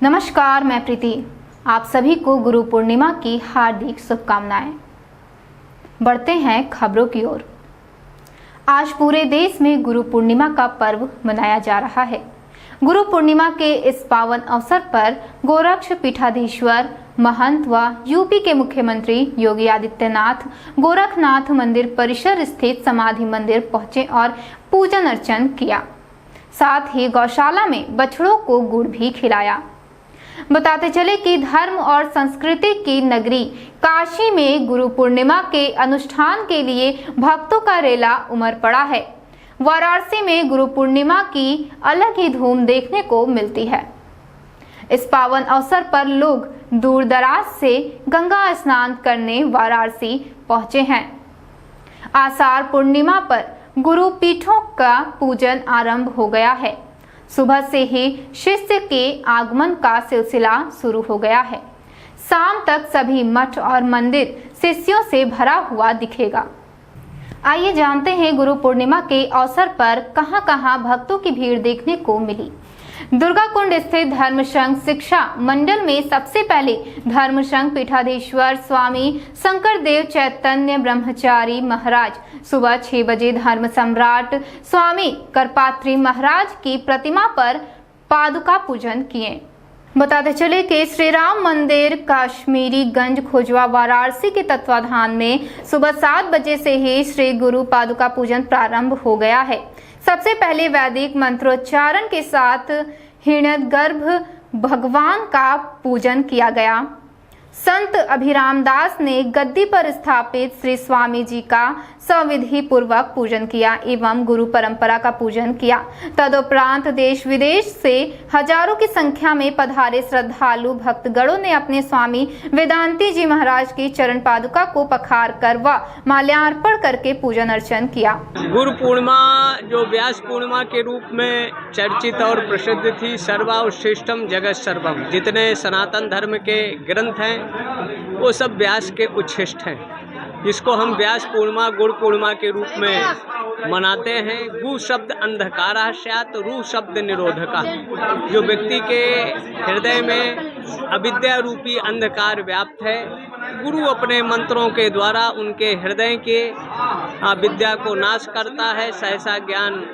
नमस्कार, मैं प्रीति। आप सभी को गुरु पूर्णिमा की हार्दिक शुभकामनाएं। बढ़ते हैं खबरों की ओर। आज पूरे देश में गुरु पूर्णिमा का पर्व मनाया जा रहा है। गुरु पूर्णिमा के इस पावन अवसर पर गोरक्ष पीठाधीश्वर महंत व यूपी के मुख्यमंत्री योगी आदित्यनाथ गोरखनाथ मंदिर परिसर स्थित समाधि मंदिर पहुंचे और पूजन अर्चन किया। साथ ही गौशाला में बछड़ों को गुड़ भी खिलाया। बताते चले कि धर्म और संस्कृति की नगरी काशी में गुरु पूर्णिमा के अनुष्ठान के लिए भक्तों का रेला उमड़ पड़ा है। वाराणसी में गुरु पूर्णिमा की अलग ही धूम देखने को मिलती है। इस पावन अवसर पर लोग दूर दराज से गंगा स्नान करने वाराणसी पहुंचे हैं। आषाढ़ पूर्णिमा पर गुरु पीठों का पूजन आरंभ हो गया है। सुबह से ही शिष्य के आगमन का सिलसिला शुरू हो गया है। शाम तक सभी मठ और मंदिर शिष्यों से भरा हुआ दिखेगा। आइए जानते हैं गुरु पूर्णिमा के अवसर पर कहां-कहां भक्तों की भीड़ देखने को मिली। दुर्गाकुंड स्थित धर्म संघ शिक्षा मंडल में सबसे पहले धर्म संघ पीठाधीश्वर स्वामी शंकरदेव चैतन्य ब्रह्मचारी महाराज सुबह 6 बजे धर्म सम्राट स्वामी करपात्री महाराज की प्रतिमा पर पादुका पूजन किए। बताते चले कि श्री राम मंदिर काश्मीरी गंज खोजवा वाराणसी के तत्वाधान में सुबह 7 बजे से ही श्री गुरु पादुका पूजन प्रारंभ हो गया है। सबसे पहले वैदिक मंत्रोच्चारण के साथ हिरण्यगर्भ भगवान का पूजन किया गया। संत अभिराम दास ने गद्दी पर स्थापित श्री स्वामी जी का सविधि पूर्वक पूजन किया एवं गुरु परंपरा का पूजन किया। तदुपरांत देश विदेश से हजारों की संख्या में पधारे श्रद्धालु भक्तगणों ने अपने स्वामी वेदांती जी महाराज की चरण पादुका को पखार कर व माल्यार्पण करके पूजन अर्चन किया। गुरु पूर्णिमा जो व्यास पूर्णिमा के रूप में चर्चित और प्रसिद्ध थी, सर्वश्रेष्ठम जगत सर्वम, जितने सनातन धर्म के ग्रंथ हैं वो सब व्यास के उच्छिष्ट हैं, जिसको हम व्यास पूर्णिमा गुरु पूर्णिमा के रूप में मनाते हैं। गु शब्द अंधकारा स्यात्, रू शब्द निरोधका। जो व्यक्ति के हृदय में अविद्या रूपी अंधकार व्याप्त है, गुरु अपने मंत्रों के द्वारा उनके हृदय के विद्या को नाश करता है, सहसा ज्ञान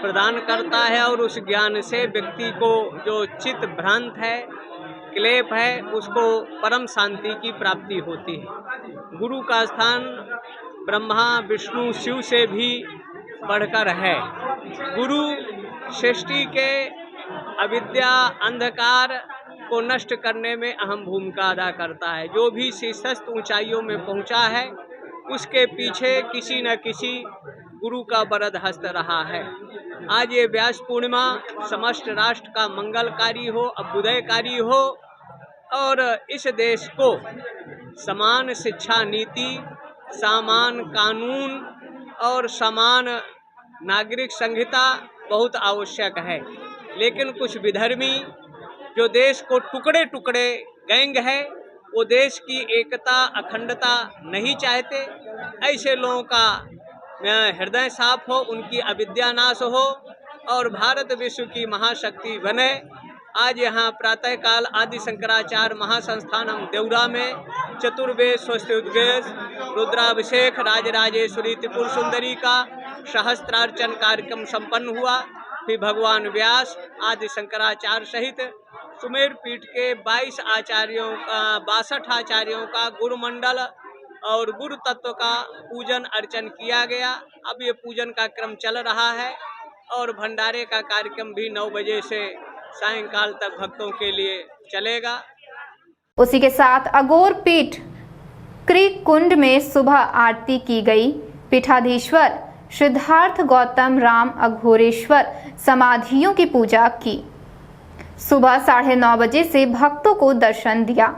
प्रदान करता है और उस ज्ञान से व्यक्ति को जो चित्त भ्रांत है, क्लेप है, उसको परम शांति की प्राप्ति होती है। गुरु का स्थान ब्रह्मा विष्णु शिव से भी बढ़कर है। गुरु सृष्टि के अविद्या अंधकार को नष्ट करने में अहम भूमिका अदा करता है। जो भी शीर्षस्थ ऊंचाइयों में पहुंचा है, उसके पीछे किसी न किसी गुरु का वरद हस्त रहा है। आज ये व्यास पूर्णिमा समस्त राष्ट्र का मंगलकारी हो, अभ्युदयकारी हो और इस देश को समान शिक्षा नीति, समान कानून और समान नागरिक संहिता बहुत आवश्यक है। लेकिन कुछ विधर्मी जो देश को टुकड़े टुकड़े गैंग है, वो देश की एकता अखंडता नहीं चाहते। ऐसे लोगों का हृदय साफ हो, उनकी अविद्या नाश हो और भारत विश्व की महाशक्ति बने। आज यहाँ प्रातःकाल आदि शंकराचार्य महासंस्थानम देवरा में चतुर्वेद स्वस्त्योद्वेश रुद्राभिषेक राजराजेश्वरी त्रिपुर सुंदरी का सहस्त्रार्चन कार्यक्रम संपन्न हुआ। फिर भगवान व्यास आदि शंकराचार्य सहित सुमेर पीठ के 22 आचार्यों का गुरु मंडल और गुरु तत्व का पूजन अर्चन किया गया। अब ये पूजन का क्रम चल रहा है और भंडारे का कार्यक्रम भी 9 बजे से सायंकाल तक भक्तों के लिए चलेगा। उसी के साथ अघोर पीठ क्रीक कुंड में सुबह आरती की गई। पीठाधीश्वर सिद्धार्थ गौतम राम अघोरेश्वर समाधियों की पूजा की। सुबह 9:30 बजे से भक्तों को दर्शन दिया।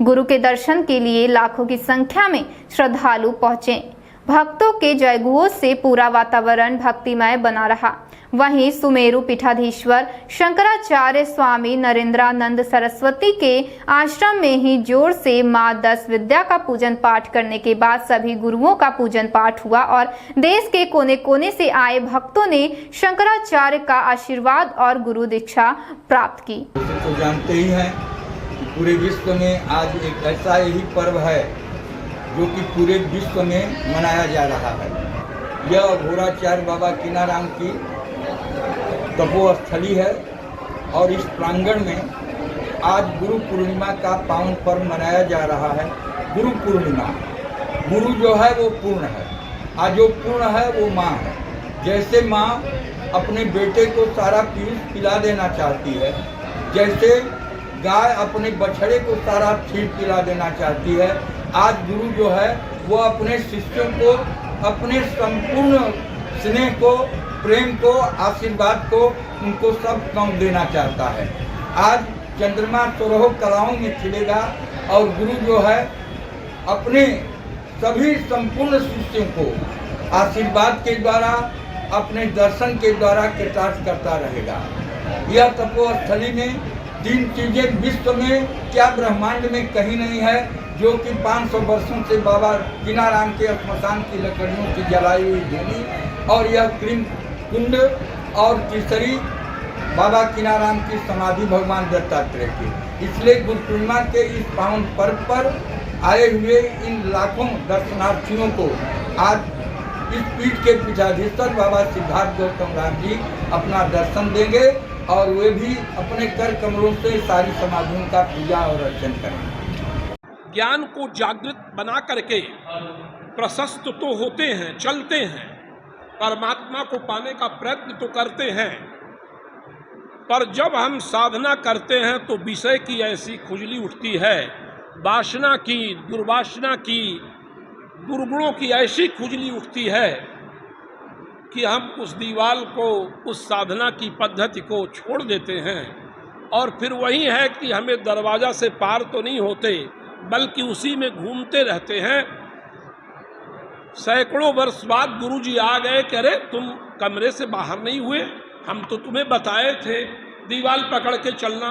गुरु के दर्शन के लिए लाखों की संख्या में श्रद्धालु पहुंचे। भक्तों के जयघोष से पूरा वातावरण भक्तिमय बना रहा। वहीं सुमेरु पीठाधीश्वर शंकराचार्य स्वामी नरेंद्रानंद सरस्वती के आश्रम में ही जोर से मां 10 विद्या का पूजन पाठ करने के बाद सभी गुरुओं का पूजन पाठ हुआ और देश के कोने कोने से आए भक्तों ने शंकराचार्य का आशीर्वाद और गुरु दीक्षा प्राप्त की। तो जानते ही हैं कि पूरे विश्व में आज एक ऐसा ही पर्व है जो कि पूरे विश्व में मनाया जा रहा है। यह घोराचार्य बाबा कीनाराम की तपोस्थली है और इस प्रांगण में आज गुरु पूर्णिमा का पावन पर्व मनाया जा रहा है। गुरु पूर्णिमा, गुरु जो है वो पूर्ण है, आज जो पूर्ण है वो माँ है। जैसे माँ अपने बेटे को सारा पीयूष पिला देना चाहती है, जैसे गाय अपने बछड़े को सारा खीर पिला देना चाहती है, आज गुरु जो है वो अपने शिष्यों को अपने संपूर्ण स्नेह को, प्रेम को, आशीर्वाद को, उनको सब कम देना चाहता है। आज चंद्रमा 16 कलाओं में खिलेगा और गुरु जो है अपने सभी संपूर्ण शिष्यों को आशीर्वाद के द्वारा, अपने दर्शन के द्वारा कृतार्थ करता रहेगा। यह तपोस्थली में 3 चीजें विश्व में क्या ब्रह्मांड में कहीं नहीं है जो कि 500 वर्षों से बाबा कीनाराम के श्मशान की लकड़ियों की जलाई हुई भूमि और यह क्रीम कुंड और तीसरी बाबा कीनाराम की समाधि भगवान दत्तात्रेय की। इसलिए गुरु पूर्णिमा के इस पावन पर्व पर आए हुए इन लाखों दर्शनार्थियों को आज इस पीठ के पीठाधीश्वर बाबा सिद्धार्थ गौतम राम जी अपना दर्शन देंगे और वे भी अपने कर कमलों से सारी समाधियों का पूजा और अर्चन करेंगे। ज्ञान को जागृत बना करके प्रशस्त तो होते हैं, चलते हैं, परमात्मा को पाने का प्रयत्न तो करते हैं, पर जब हम साधना करते हैं तो विषय की ऐसी खुजली उठती है, वासना की, दुर्वासना की, दुर्गुणों की ऐसी खुजली उठती है कि हम उस दीवाल को, उस साधना की पद्धति को छोड़ देते हैं और फिर वही है कि हमें दरवाजा से पार तो नहीं होते बल्कि उसी में घूमते रहते हैं। सैकड़ों वर्ष बाद गुरुजी आ गए, कह रहे तुम कमरे से बाहर नहीं हुए, हम तो तुम्हें बताए थे दीवाल पकड़ के चलना।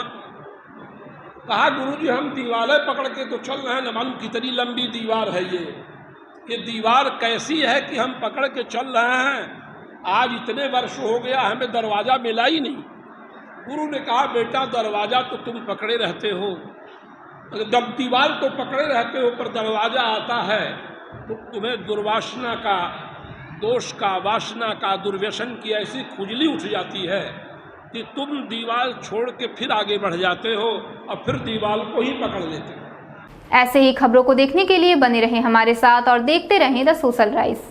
कहा गुरुजी हम दीवारें पकड़ के तो चल रहे हैं, न मालूम कितनी लंबी दीवार है ये दीवार कैसी है कि हम पकड़ के चल रहे हैं। आज इतने वर्ष हो गया हमें दरवाज़ा मिला ही नहीं। गुरु ने कहा बेटा दरवाज़ा तो तुम पकड़े रहते हो, दीवार तो पकड़े रहते हो, पर दरवाज़ा आता है तो तुम्हें दुर्वासना का, दोष का, वासना का, दुर्व्यसन की ऐसी खुजली उठ जाती है कि तुम दीवार छोड़ के फिर आगे बढ़ जाते हो और फिर दीवार को ही पकड़ लेते हो। ऐसे ही खबरों को देखने के लिए बने रहें हमारे साथ और देखते रहें द सोशल राइज।